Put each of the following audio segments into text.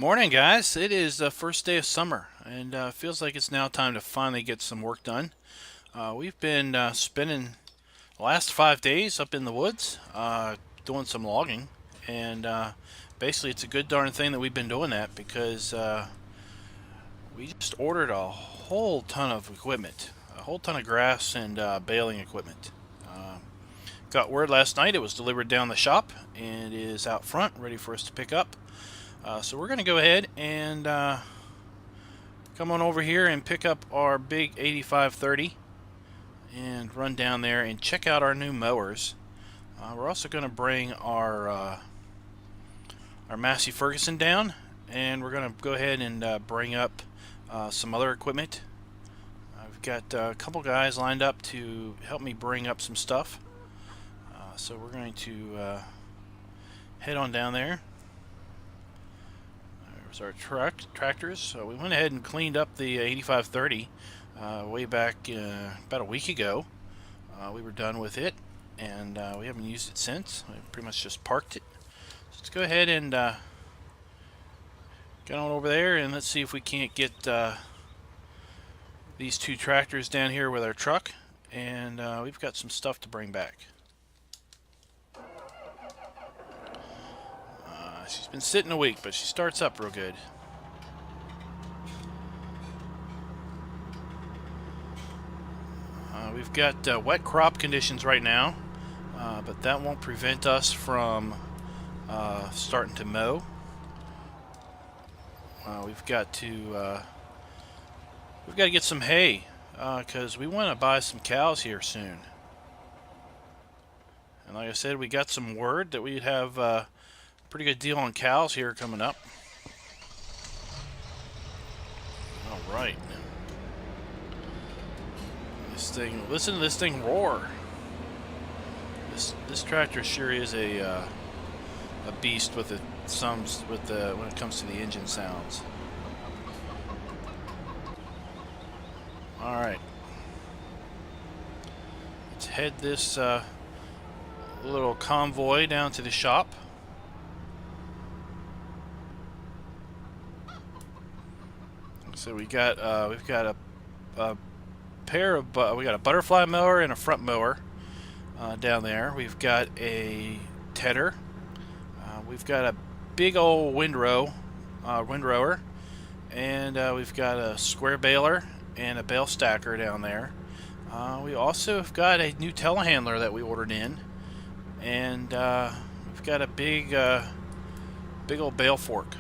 Morning, guys. It is the first day of summer, and feels like it's now time to finally get some work done. We've been spending the last 5 days up in the woods doing some logging, and basically, it's a good darn thing that we've been doing that because we just ordered a whole ton of equipment, a whole ton of grass and baling equipment. Uh, Got word last night it was delivered down the shop and is out front, ready for us to pick up. So we're going to go ahead and come on over here and pick up our big 8530 and run down there and check out our new mowers. We're also going to bring our Massey Ferguson down, and we're going to go ahead and bring up some other equipment. I've got a couple guys lined up to help me bring up some stuff. So we're going to head on down there. There's our tractors. So we went ahead and cleaned up the 8530 way back about a week ago. We were done with it, and we haven't used it since. We pretty much just parked it. So let's go ahead and get on over there, and let's see if we can't get these two tractors down here with our truck, and we've got some stuff to bring back. She's been sitting a week, but she starts up real good. We've got wet crop conditions right now, but that won't prevent us from starting to mow. We've got to get some hay because we want to buy some cows here soon. And like I said, we got some word that we'd have pretty good deal on cows here coming up. All right. This thing, listen to this thing roar. This tractor sure is a beast with when it comes to the engine sounds. All right. Let's head this little convoy down to the shop. So we've got a pair of we got a butterfly mower and a front mower down there. We've got a tedder. We've got a big old windrower, and we've got a square baler and a bale stacker down there. We also have got a new telehandler that we ordered in, and we've got a big old bale fork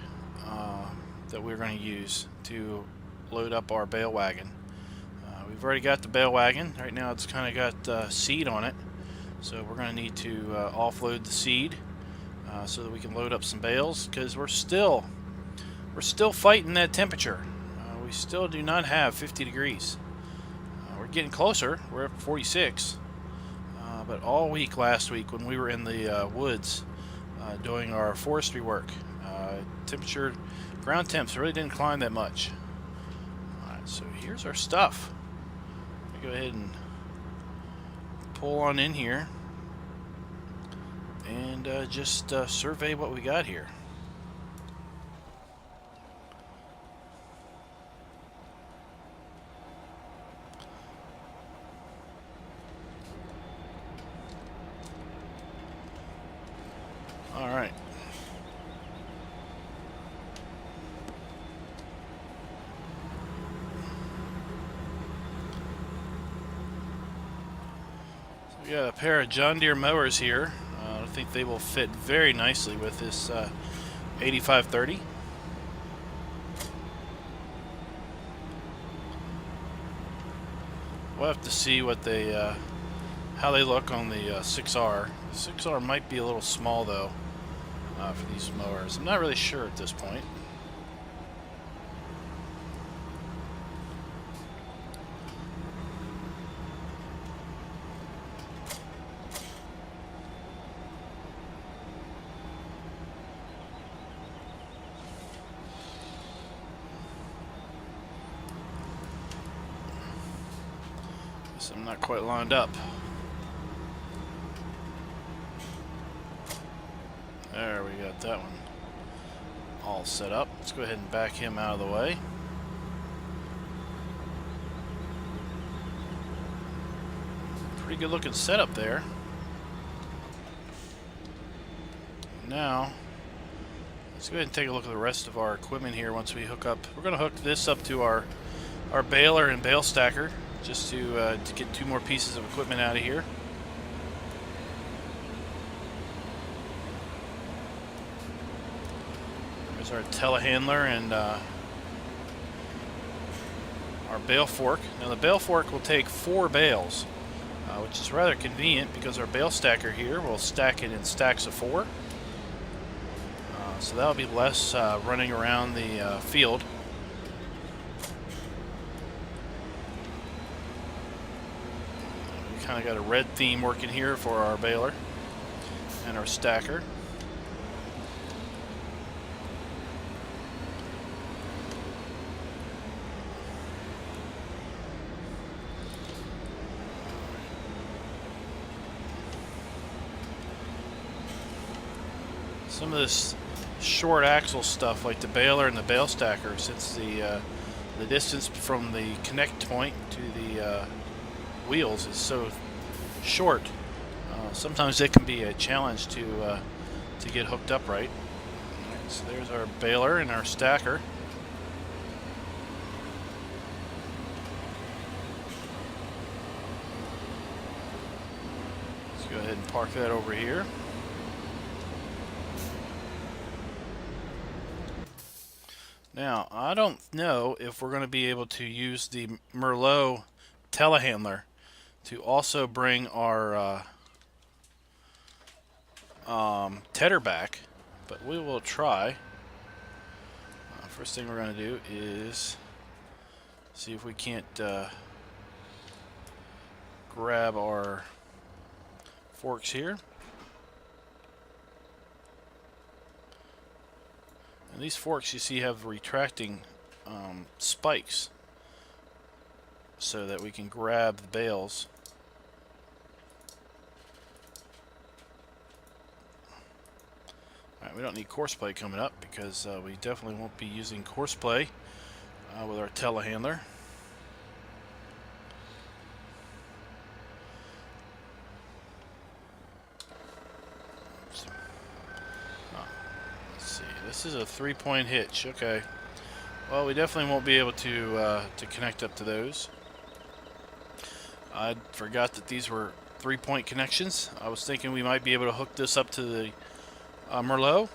that we're going to use to load up our bale wagon. We've already got the bale wagon. Right now it's kind of got seed on it, so we're going to need to offload the seed so that we can load up some bales, because we're still fighting that temperature. We still do not have 50 degrees. We're getting closer. We're up 46. But all week last week when we were in the woods doing our forestry work, temperature, ground temps really didn't climb that much. Alright, so here's our stuff. Let me go ahead and pull on in here and just survey what we got here. Alright. We got a pair of John Deere mowers here. I think they will fit very nicely with this 8530. We'll have to see what how they look on the 6R. The 6R might be a little small though for these mowers. I'm not really sure at this point. I'm not quite lined up. There, we got that one all set up. Let's go ahead and back him out of the way. Pretty good looking setup there. Now, let's go ahead and take a look at the rest of our equipment here once we hook up. We're going to hook this up to our baler and bale stacker just to get 2 more pieces of equipment out of here. There's our telehandler and our bale fork. Now the bale fork will take 4 bales, which is rather convenient because our bale stacker here will stack it in stacks of 4. So that'll be less running around the field. We kind of got a red theme working here for our baler and our stacker. Some of this short axle stuff, like the baler and the bale stacker, since the distance from the connect point to the wheels is so short, sometimes it can be a challenge to get hooked up right. Alright, so there's our baler and our stacker. Let's go ahead and park that over here. Now, I don't know if we're going to be able to use the Merlot telehandler to also bring our tedder back, but we will try. First thing we're going to do is see if we can't grab our forks here. And these forks, you see, have retracting spikes so that we can grab the bales. Alright, we don't need coarse play coming up because we definitely won't be using coarse play with our telehandler. This is a 3-point hitch. Okay. Well, we definitely won't be able to connect up to those. I forgot that these were 3-point connections. I was thinking we might be able to hook this up to the Merlot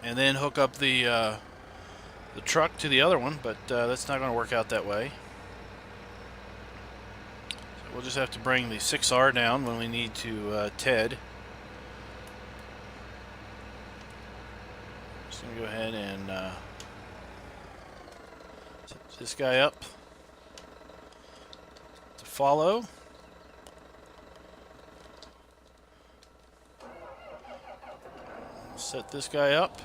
and then hook up the truck to the other one, but that's not going to work out that way. So we'll just have to bring the 6R down when we need to TED. Just going to go ahead and set this guy up to follow. Set this guy up.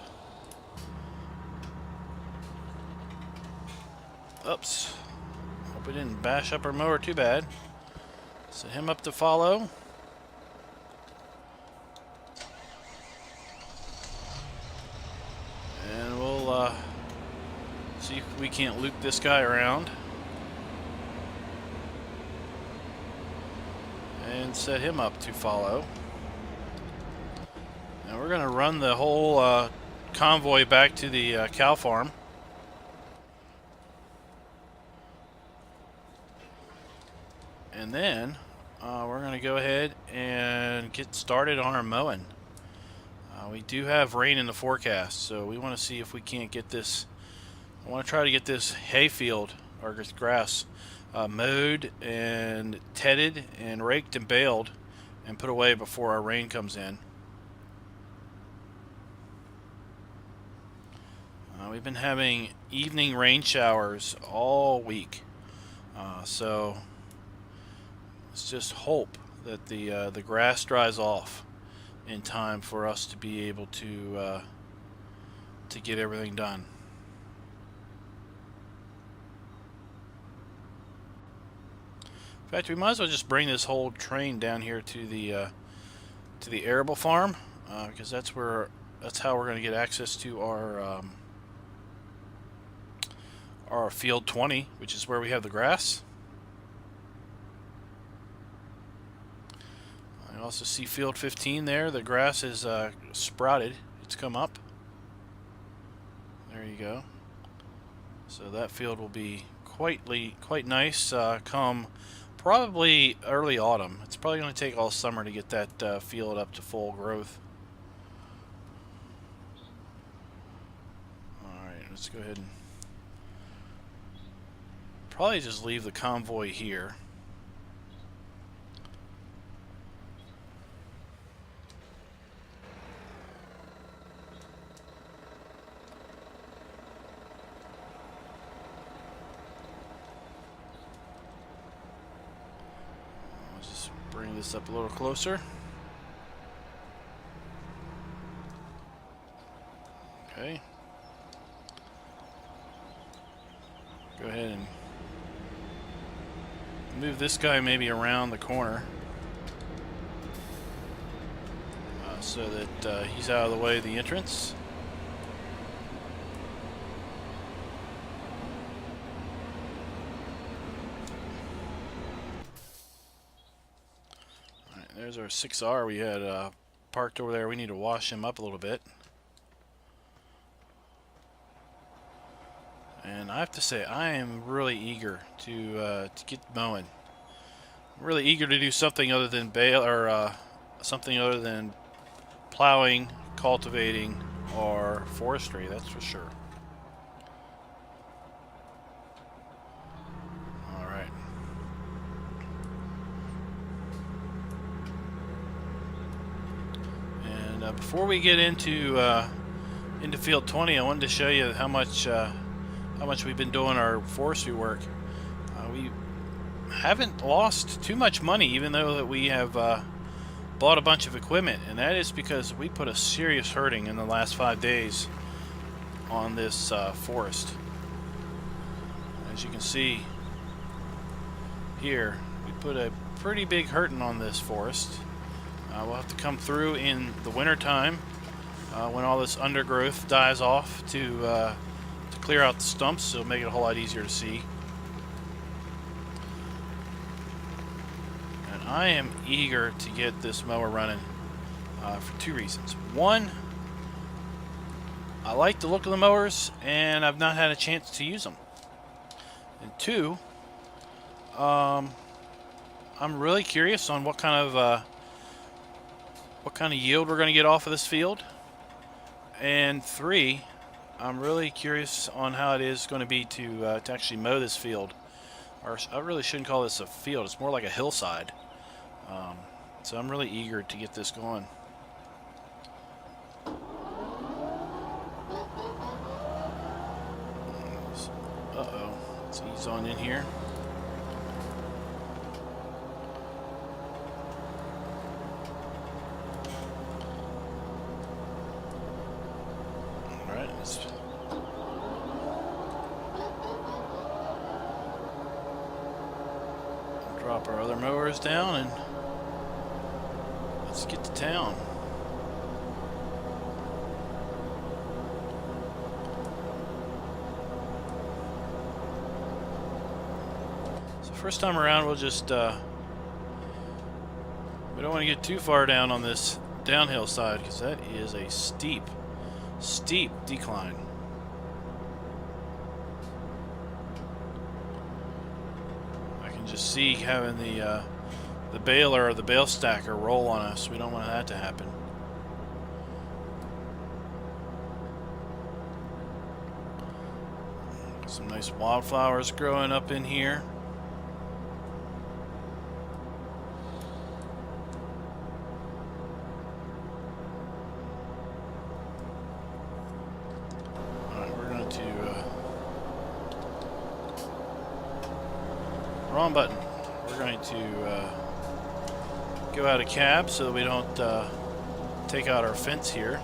Oops. Hope we didn't bash up our mower too bad. Set him up to follow. And we'll see if we can't loop this guy around. And set him up to follow. Now we're going to run the whole convoy back to the cow farm. And then we're going to go ahead and get started on our mowing. We do have rain in the forecast, so we want to see if we can't get this. I want to try to get this hay field, or this grass, mowed and tedded and raked and baled and put away before our rain comes in. We've been having evening rain showers all week, so let's just hope that the grass dries off in time for us to be able to get everything done. In fact, we might as well just bring this whole train down here to the arable farm, because that's where that's how we're going to get access to our field 20, which is where we have the grass. I also see field 15 there. The grass is sprouted. It's come up. There you go. So that field will be quite nice come probably early autumn. It's probably going to take all summer to get that field up to full growth. Alright, let's go ahead and probably just leave the convoy here. Bring this up a little closer. Okay. Go ahead and move this guy maybe around the corner so that he's out of the way of the entrance. There's our 6R we had parked over there. We need to wash him up a little bit. And I have to say, I am really eager to get mowing. I'm really eager to do something other than bale or something other than plowing, cultivating, or forestry. That's for sure. All right. Before we get into field 20, I wanted to show you how much we've been doing our forestry work. We haven't lost too much money, even though that we have bought a bunch of equipment, and that is because we put a serious hurting in the last 5 days on this forest. As you can see here, we put a pretty big hurting on this forest. We'll have to come through in the winter time when all this undergrowth dies off to clear out the stumps, so it'll make it a whole lot easier to see. And I am eager to get this mower running for two reasons. One, I like the look of the mowers, and I've not had a chance to use them. And two, I'm really curious on what kind of yield we're going to get off of this field. And three, I'm really curious on how it is going to be to actually mow this field. Or I really shouldn't call this a field, it's more like a hillside. So I'm really eager to get this going. Uh-oh, let's ease on in here. Drop our other mowers down and let's get to town. So first time around, we'll just we don't want to get too far down on this downhill side because that is a steep decline. Just see having the baler or the bale stacker roll on us. We don't want that to happen. Some nice wildflowers growing up in here. Wrong button. We're going to go out of cab so that we don't take out our fence here.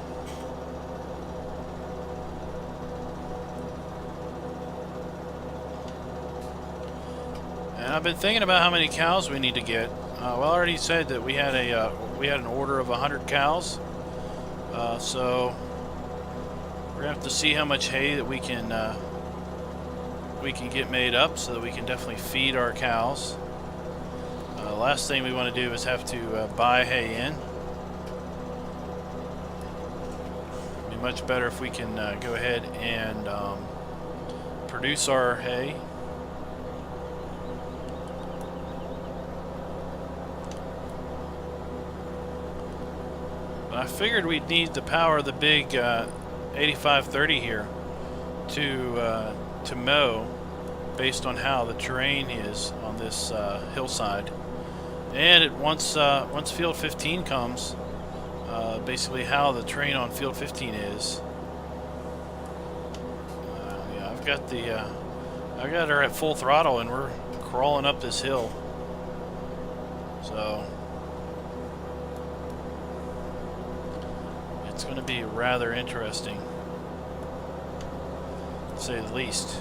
And I've been thinking about how many cows we need to get. Well, I already said that we had an order of 100 cows, So we're gonna have to see how much hay that we can get made up, so that we can definitely feed our cows. Last thing we want to do is have to buy hay in. It'd be much better if we can go ahead and produce our hay. But I figured we'd need the power of the big 8530 here to mow, based on how the terrain is on this hillside. And once field 15 comes, basically how the terrain on field 15 is. Yeah, I've got her at full throttle, and we're crawling up this hill. So it's going to be rather interesting, to say the least.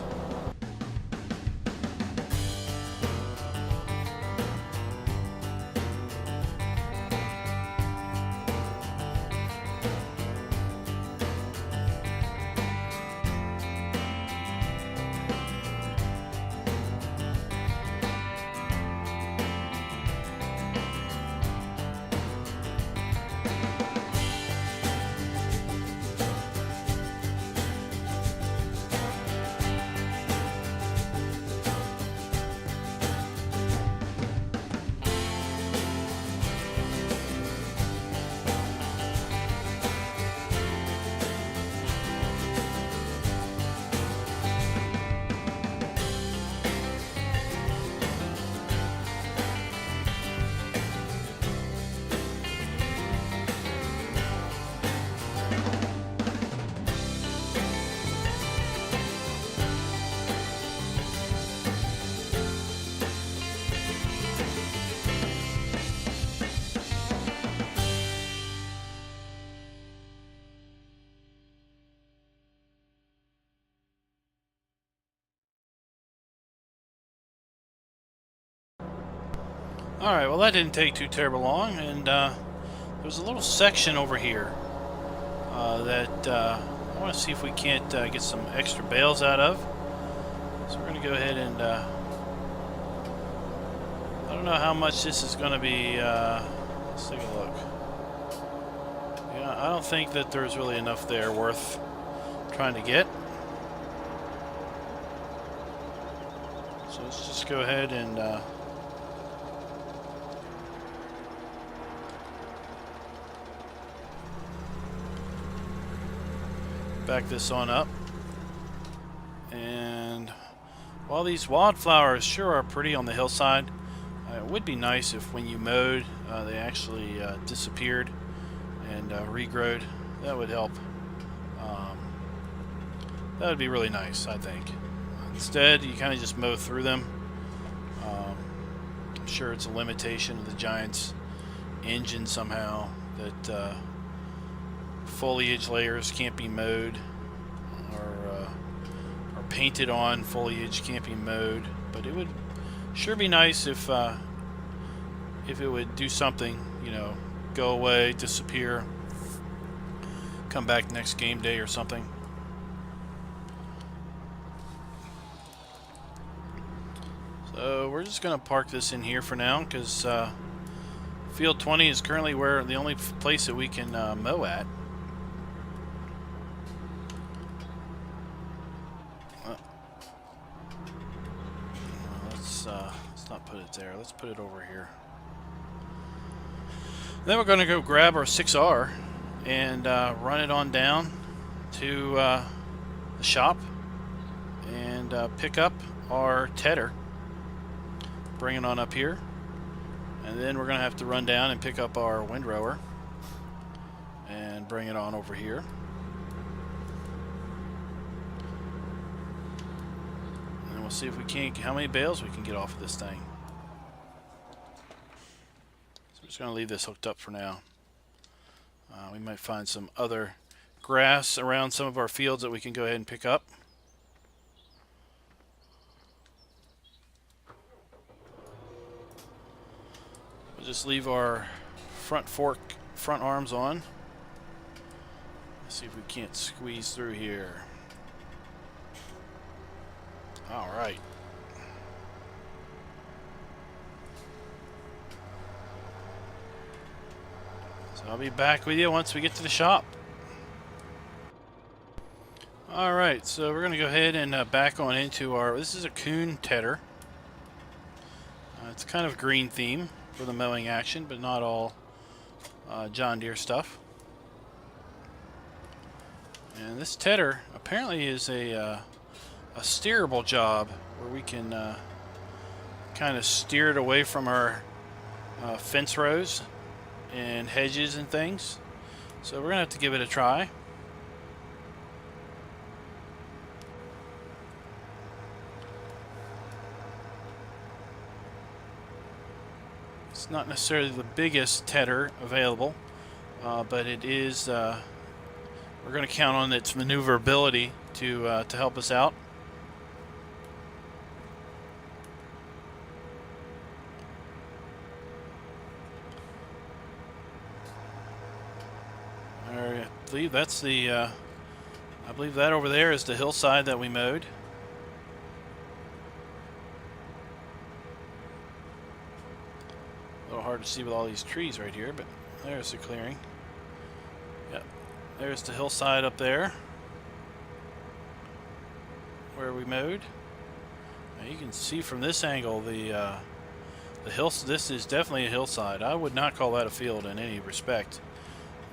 Alright, well that didn't take too terrible long, and there's a little section over here that I want to see if we can't get some extra bales out of. So we're going to go ahead and I don't know how much this is going to be. Let's take a look. Yeah, I don't think that there's really enough there worth trying to get. So let's just go ahead and back this on up. And while these wildflowers sure are pretty on the hillside, it would be nice if when you mowed they actually disappeared and regrowed. That would help. That would be really nice, I think. Instead, you kind of just mow through them. I'm sure it's a limitation of the Giant's engine somehow that foliage layers can't be mowed, or painted on foliage can't be mowed. But it would sure be nice if it would do something, you know, go away, disappear, come back next game day or something. So we're just going to park this in here for now, because field 20 is currently the only place that we can mow at. Let's not put it there. Let's put it over here. Then we're going to go grab our 6R and run it on down to the shop and pick up our tedder. Bring it on up here, and then we're going to have to run down and pick up our windrower and bring it on over here. And we'll see if we can't, how many bales we can get off of this thing. So I'm just going to leave this hooked up for now. We might find some other grass around some of our fields that we can go ahead and pick up. We'll just leave our front arms on. Let's see if we can't squeeze through here. All right. So I'll be back with you once we get to the shop. All right, so we're going to go ahead and back on into our, this is a Kuhn tedder. It's kind of green theme for the mowing action, but not all John Deere stuff. And this tedder apparently is a steerable job where we can kind of steer it away from our fence rows and hedges and things. So we're going to have to give it a try. It's not necessarily the biggest tedder available, but it is. We're going to count on its maneuverability to help us out. I believe that's the. I believe that over there is the hillside that we mowed. A little hard to see with all these trees right here, but there's the clearing. Yep, there's the hillside up there where we mowed. Now you can see from this angle the hill. This is definitely a hillside. I would not call that a field in any respect.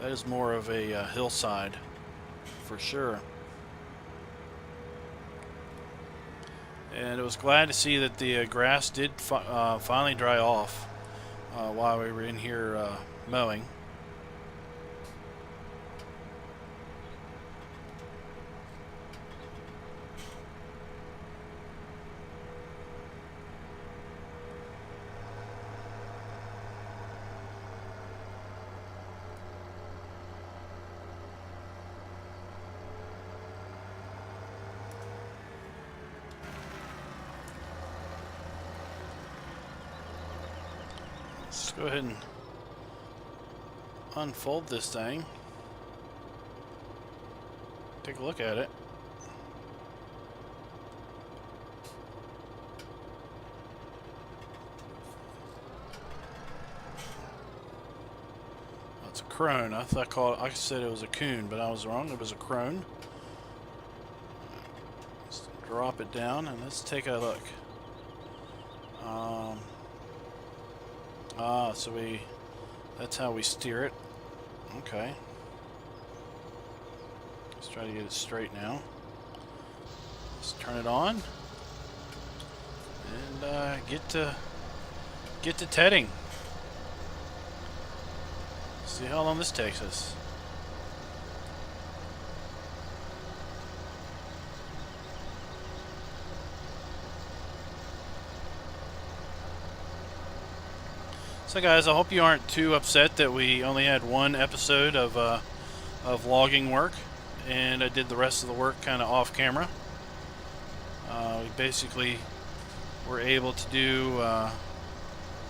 That is more of a hillside for sure. And I was glad to see that the grass did finally dry off while we were in here mowing. Let's go ahead and unfold this thing. Take a look at it. That's a crone. I said it was a coon, but I was wrong. It was a crone. Let's drop it down and let's take a look. So that's how we steer it. Okay. Let's try to get it straight now. Let's turn it on and get to tedding. See how long this takes us. So guys, I hope you aren't too upset that we only had one episode of logging work, and I did the rest of the work kind of off camera. We basically were able to do.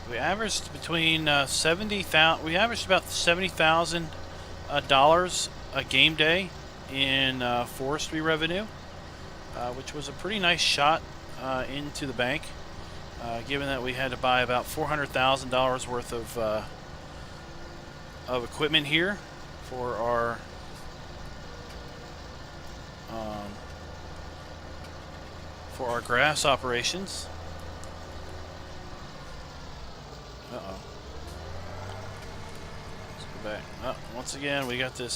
We averaged between we averaged about $70,000 a game day in forestry revenue, which was a pretty nice shot into the bank. Given that we had to buy about $400,000 worth of equipment here for our grass operations. Uh-oh. Let's go back. Once again, we got that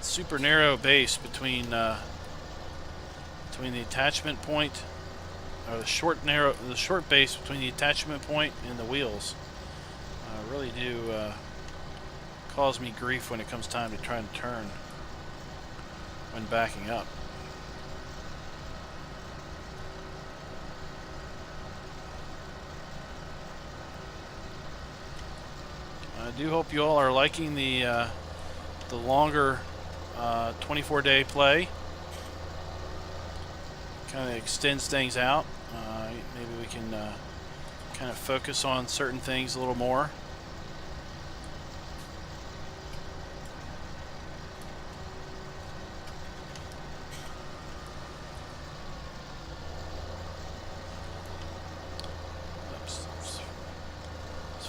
super narrow base between the attachment point. Or the short base between the attachment point and the wheels really do cause me grief when it comes time to try and turn when backing up. I do hope you all are liking the longer 24-day play. Kind of extends things out. Maybe we can kind of focus on certain things a little more.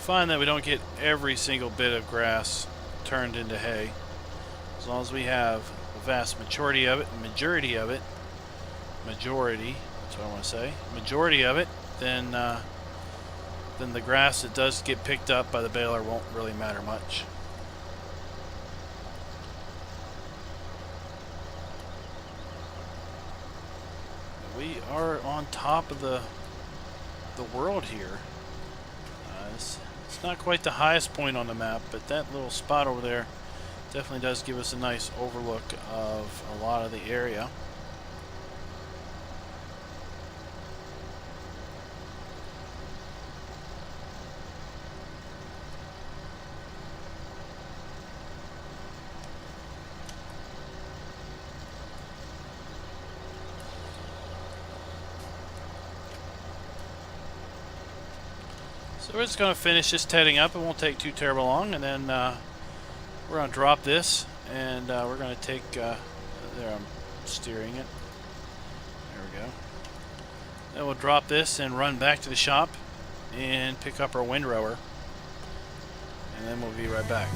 find that we don't get every single bit of grass turned into hay. As long as we have the vast majority of it, majority, that's what I want to say, majority of it, then the grass that does get picked up by the baler won't really matter much. We are on top of the world here. It's not quite the highest point on the map, but that little spot over there definitely does give us a nice overlook of a lot of the area. So we're just going to finish this tedding up. It won't take too terrible long, and then we're going to drop this, and we're going to take, there I'm steering it, there we go. Then we'll drop this and run back to the shop and pick up our windrower, and then we'll be right back.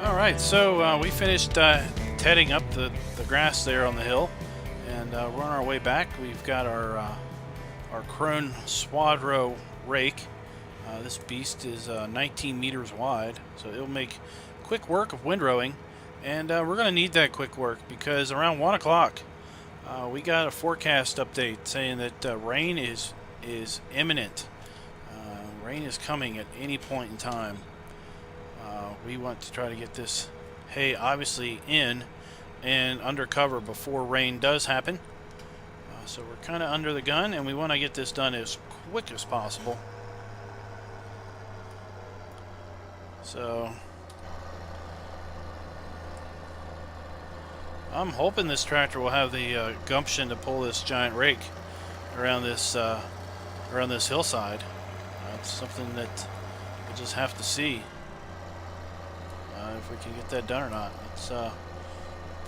Alright, so we finished tedding up the grass there on the hill, and we're on our way back. We've got our Churn Farm rake. This beast is 19 meters wide, so it'll make quick work of windrowing, and we're going to need that quick work because around 1 o'clock we got a forecast update saying that rain is imminent. Rain is coming at any point in time. We want to try to get this hay obviously in and under cover before rain does happen. So we're kind of under the gun, and we want to get this done as quick as possible. So I'm hoping this tractor will have the gumption to pull this giant rake around this hillside. It's something that we'll just have to see if we can get that done or not. Let's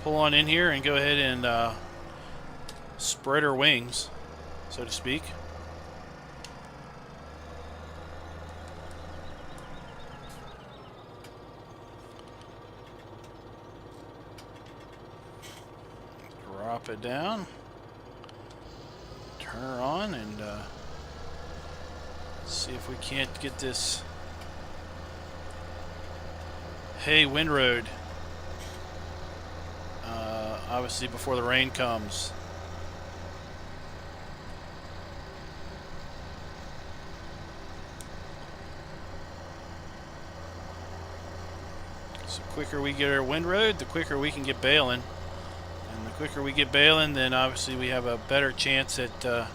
pull on in here and go ahead and spread our wings, so to speak. Drop it down, turn her on, and see if we can't get this hay windrowed, obviously before the rain comes. So the quicker we get our windrowed, the quicker we can get baling. And the quicker we get baling, then obviously we have a better chance at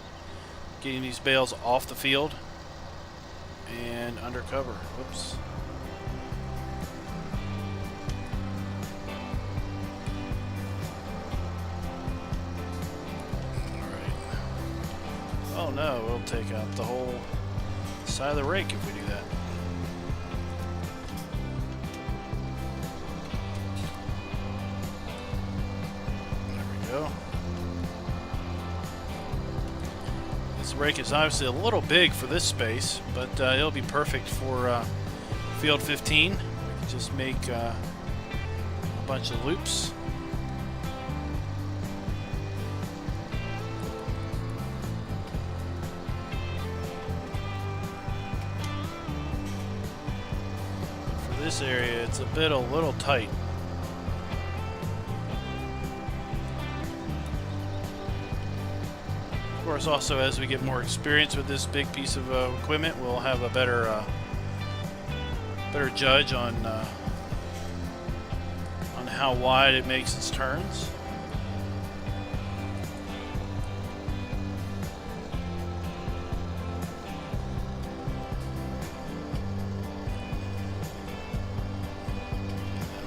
getting these bales off the field and under cover. Whoops. Oh no, we'll take out the whole side of the rake if we do that. go. This rake is obviously a little big for this space, but it'll be perfect for field 15. We can just make a bunch of loops. For this area, it's a little tight. Of course, also as we get more experience with this big piece of equipment, we'll have a better judge on how wide it makes its turns.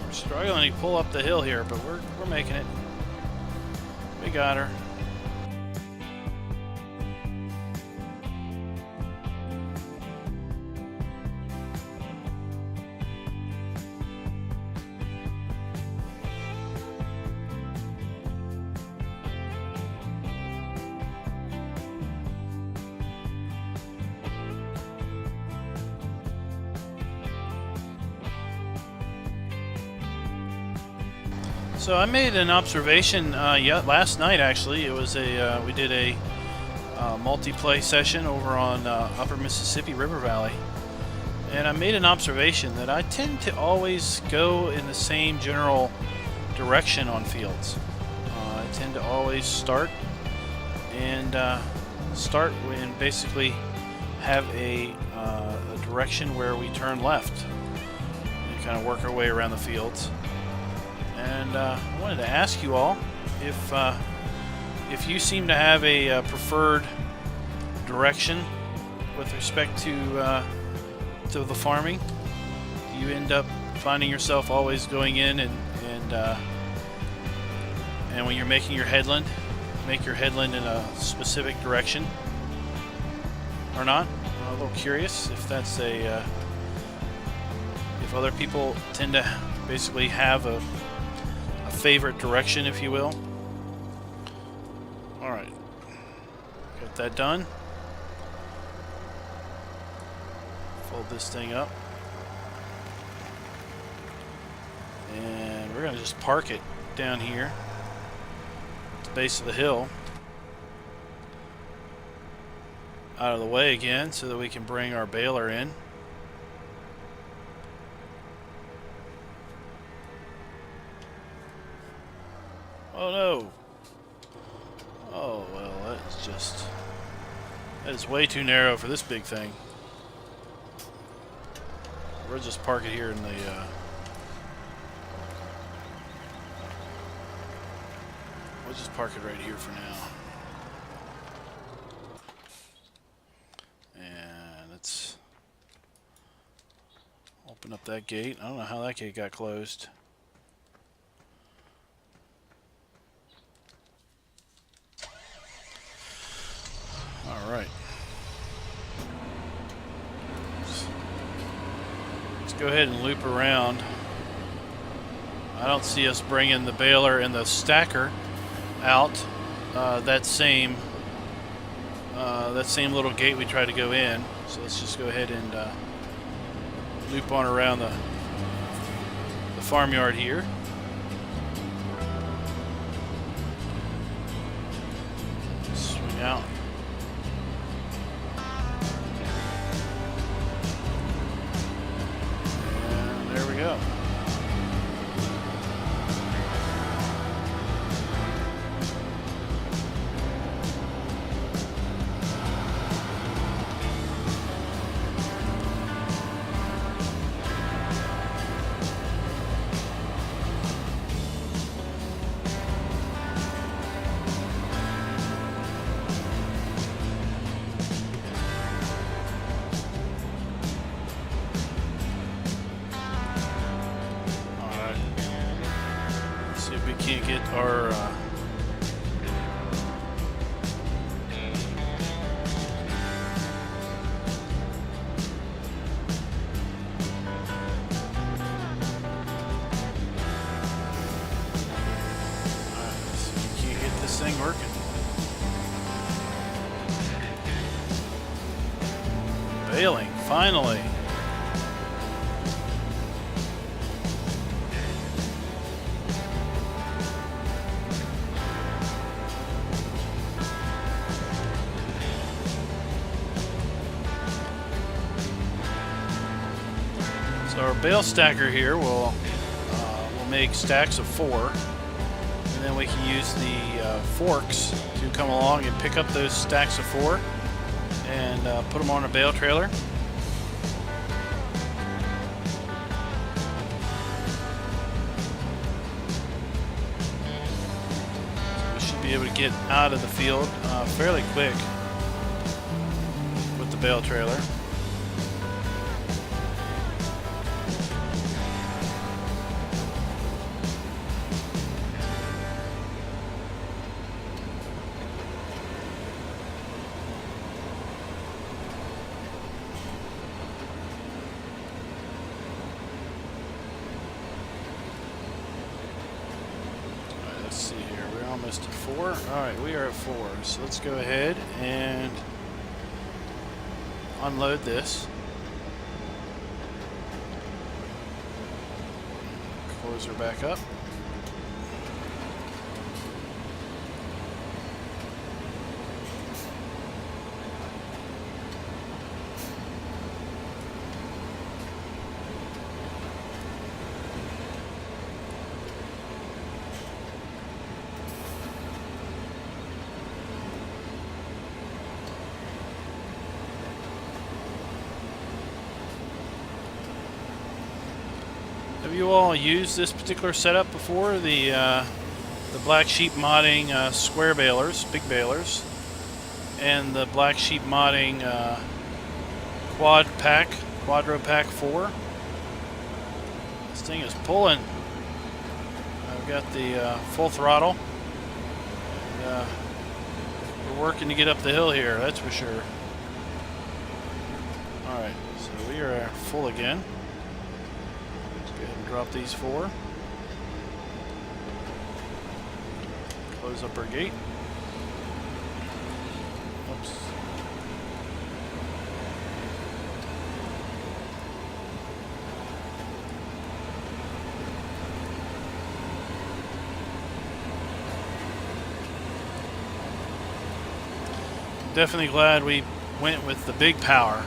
We're struggling to pull up the hill here, but we're making it. We got her. So I made an observation last night. Actually, it was we did a multiplay session over on Upper Mississippi River Valley, and I made an observation that I tend to always go in the same general direction on fields. I tend to always start and basically have a direction where we turn left and kind of work our way around the fields. And I wanted to ask you all if you seem to have a preferred direction with respect to the farming. Do you end up finding yourself always going in and when you're making your headland, make your headland in a specific direction or not? I'm a little curious if that's if other people tend to basically have a favorite direction, if you will. Alright, got that done. Fold this thing up, and we're gonna just park it down here at the base of the hill, out of the way again, so that we can bring our baler in. Oh no! Oh well, that is way too narrow for this big thing. We'll just park it here in the we'll just park it right here for now. And let's open up that gate. I don't know how that gate got closed. Alright. Let's go ahead and loop around. I don't see us bringing the baler and the stacker out that same little gate we tried to go in. So let's just go ahead and loop on around the farmyard here. Swing out. Go. Can't get our so we can't machine working. Baling, finally. So our bale stacker here will make stacks of 4, and then we can use the forks to come along and pick up those stacks of 4 and put them on a bale trailer. So we should be able to get out of the field fairly quick with the bale trailer. Let's see here, we're almost at 4. Alright, we are at 4. So let's go ahead and unload this. Close her back up. Have you all used this particular setup before? The Black Sheep modding square balers, big balers, and the Black Sheep modding Quadro Pack 4. This thing is pulling. I've got the full throttle. And, we're working to get up the hill here, that's for sure. Alright, so we are full again. Go ahead and drop these 4. Close up our gate. Oops. Definitely glad we went with the big power.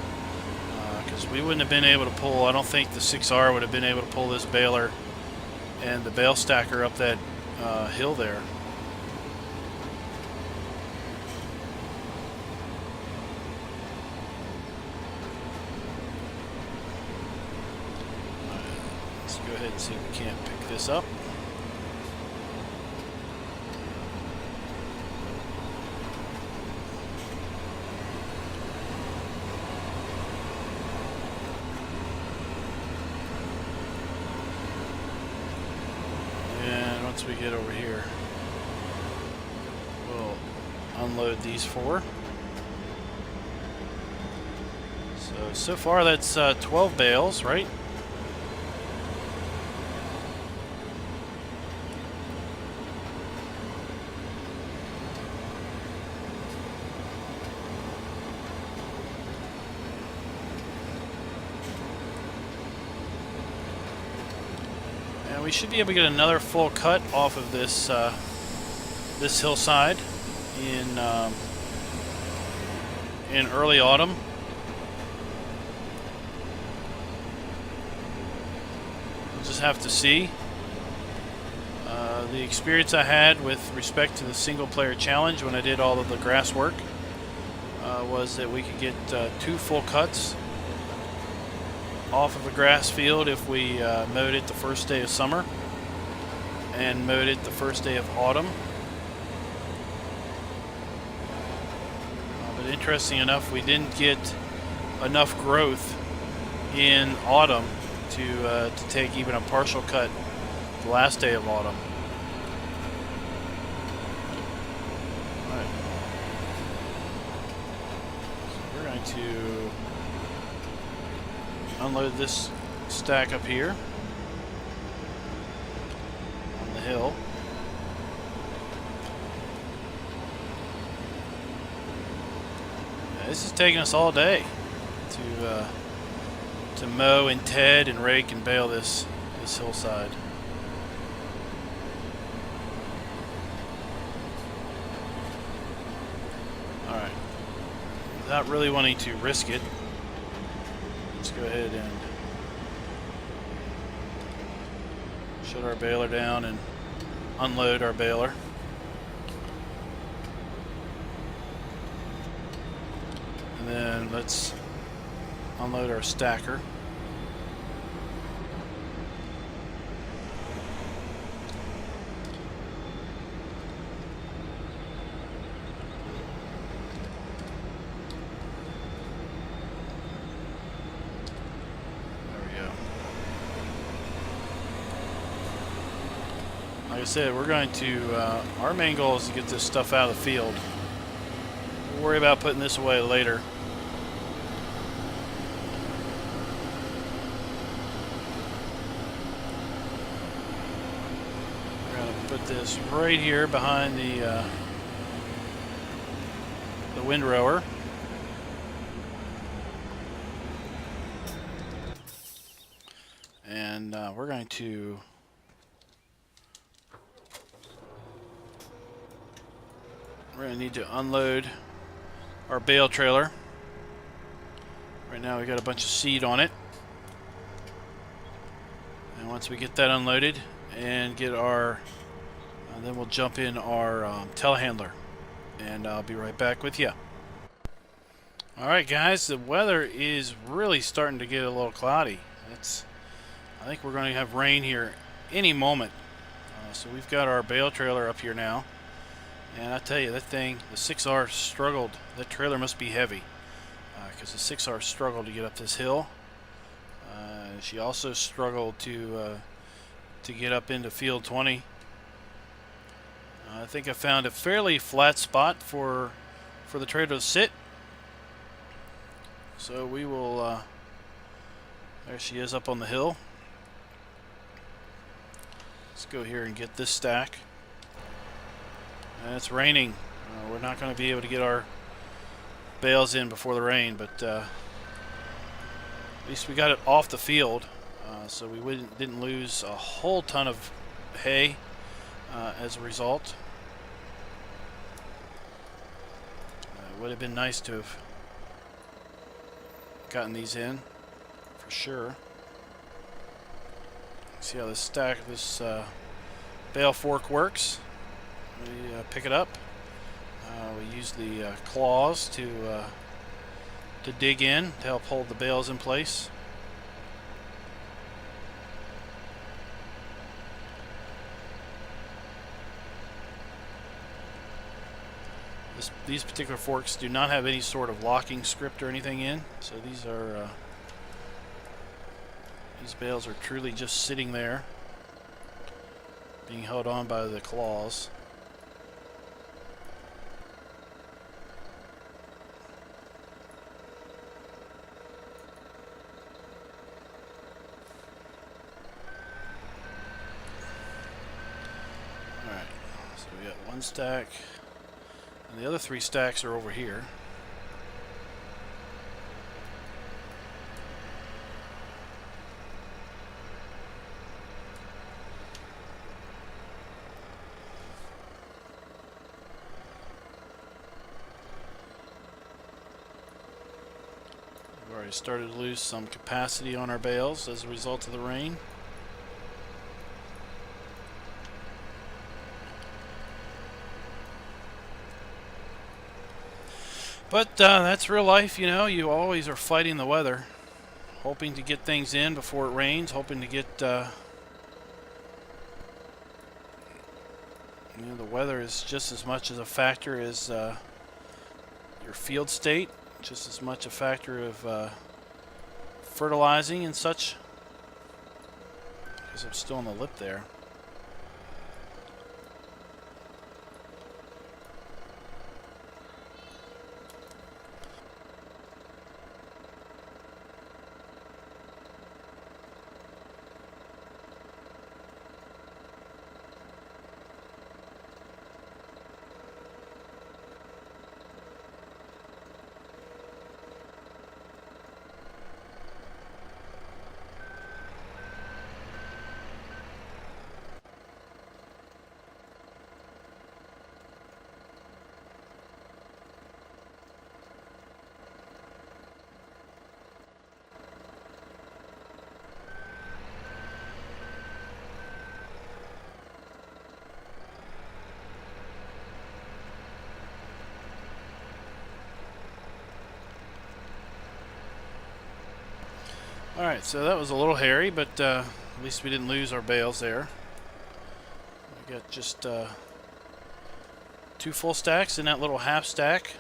We wouldn't have been able to pull, I don't think the 6R would have been able to pull this baler and the bale stacker up that hill there. Let's go ahead and see if we can't pick this up. Once we get over here, we'll unload these 4. So far that's 12 bales, right? We should be able to get another full cut off of this this hillside in early autumn. We'll just have to see. The experience I had with respect to the single player challenge when I did all of the grass work was that we could get 2 full cuts off of a grass field if we mowed it the first day of summer and mowed it the first day of autumn. But interesting enough, we didn't get enough growth in autumn to take even a partial cut the last day of autumn. All right. So we're going to unload this stack up here on the hill. This is taking us all day to mow and ted and rake and bale this hillside. All right, without really wanting to risk it, let's go ahead and shut our baler down and unload our baler. And then let's unload our stacker. Like I said, we're going to, our main goal is to get this stuff out of the field. We'll worry about putting this away later. We're going to put this right here behind the windrower. And we're going to need to unload our bale trailer. Right now we got a bunch of seed on it. And once we get that unloaded and get our, then we'll jump in our telehandler. And I'll be right back with you. Alright guys, the weather is really starting to get a little cloudy. I think we're going to have rain here any moment. So we've got our bale trailer up here now. And I tell you, that thing, the 6R struggled. That trailer must be heavy, because the 6R struggled to get up this hill. She also struggled to get up into field 20. I think I found a fairly flat spot for the trailer to sit. So we will. There she is up on the hill. Let's go here and get this stack. And it's raining. We're not going to be able to get our bales in before the rain, but at least we got it off the field, so we didn't lose a whole ton of hay as a result. It would have been nice to have gotten these in for sure. See how this bale fork works. We pick it up. We use the claws to dig in to help hold the bales in place. These particular forks do not have any sort of locking script or anything in, so these bales are truly just sitting there, being held on by the claws. One stack, and the other 3 stacks are over here. We've already started to lose some capacity on our bales as a result of the rain. But that's real life, you know. You always are fighting the weather, hoping to get things in before it rains, hoping to get, the weather is just as much as a factor as your field state, just as much a factor of fertilizing and such. Because I'm still on the lip there. Alright, so that was a little hairy, but at least we didn't lose our bales there. We got just 2 full stacks in that little half stack.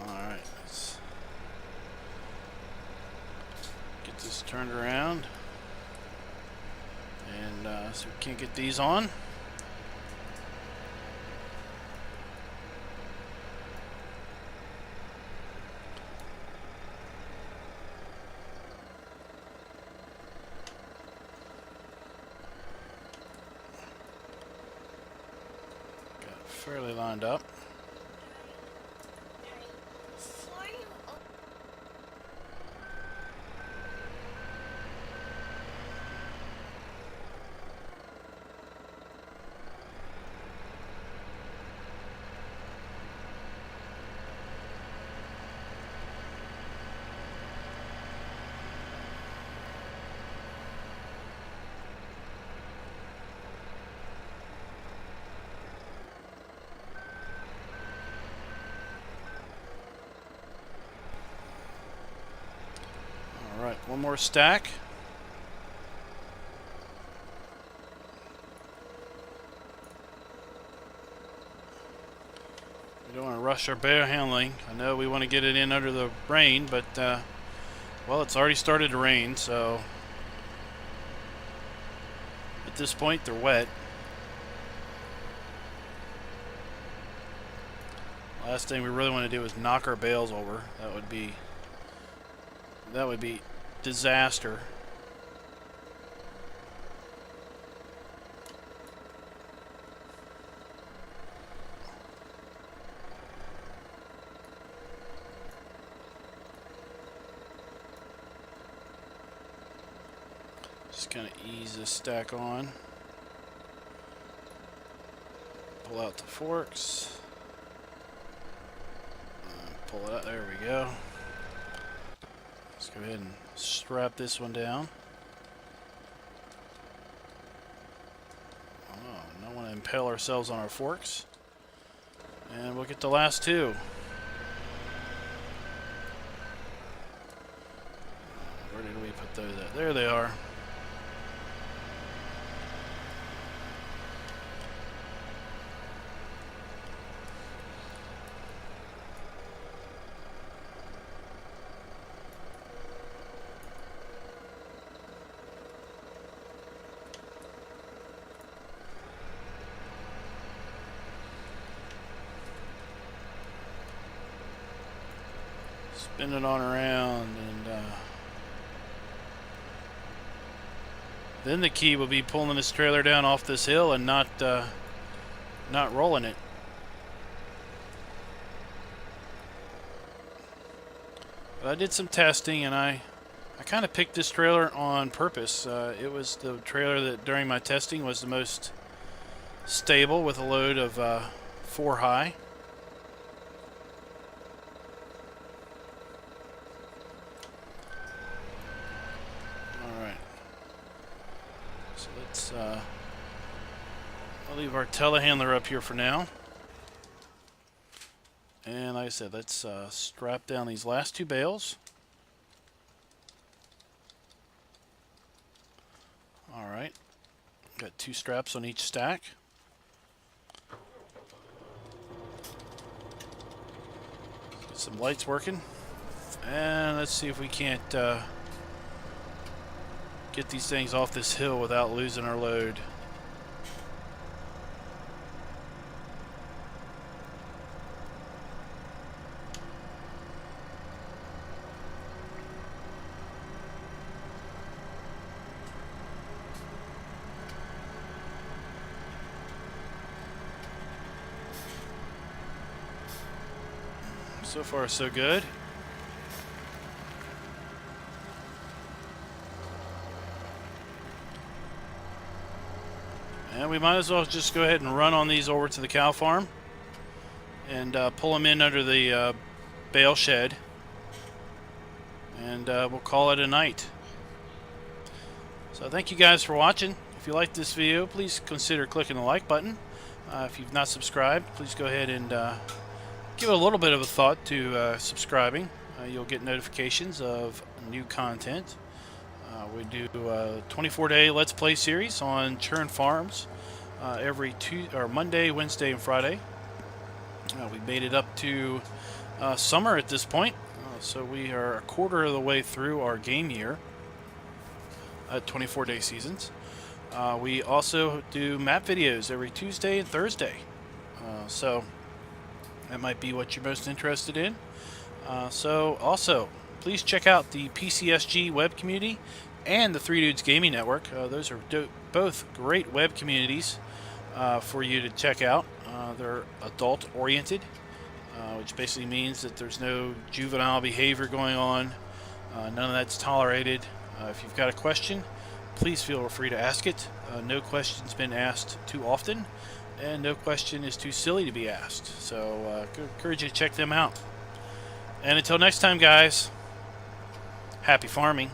Alright, let's get this turned around. And so we can't get these on. Fairly lined up. Alright, one more stack. We don't want to rush our bale handling. I know we want to get it in under the rain, but well, it's already started to rain, so at this point they're wet. Last thing we really want to do is knock our bales over. That would be disaster. Just kind of ease this stack on. Pull out the forks. Pull it out. There we go. Let's go ahead and strap this one down. Oh, don't want to impale ourselves on our forks. And we'll get the last 2. Where did we put those at? There they are. Spin it on around, and then the key will be pulling this trailer down off this hill and not rolling it. But I did some testing, and I kind of picked this trailer on purpose. It was the trailer that during my testing was the most stable with a load of 4 high. I'll leave our telehandler up here for now. And like I said, let's strap down these last 2 bales. Alright. Got 2 straps on each stack. Get some lights working. And let's see if we can't get these things off this hill without losing our load. So far, so good. And we might as well just go ahead and run on these over to the cow farm and pull them in under the bale shed, and we'll call it a night. So thank you guys for watching. If you like this video, please consider clicking the like button. If you've not subscribed, please go ahead and give it a little bit of a thought to subscribing. You'll get notifications of new content. We do a 24-day Let's Play series on Churn Farms every Monday, Wednesday, and Friday. We made it up to summer at this point, so we are a quarter of the way through our game year at 24-day seasons. We also do map videos every Tuesday and Thursday, so that might be what you're most interested in. So also, please check out the PCSG web community and the Three Dudes Gaming Network. Those are both great web communities for you to check out. They're adult-oriented, which basically means that there's no juvenile behavior going on. None of that's tolerated. If you've got a question, please feel free to ask it. No question's been asked too often, and no question is too silly to be asked. So I encourage you to check them out. And until next time, guys, happy farming.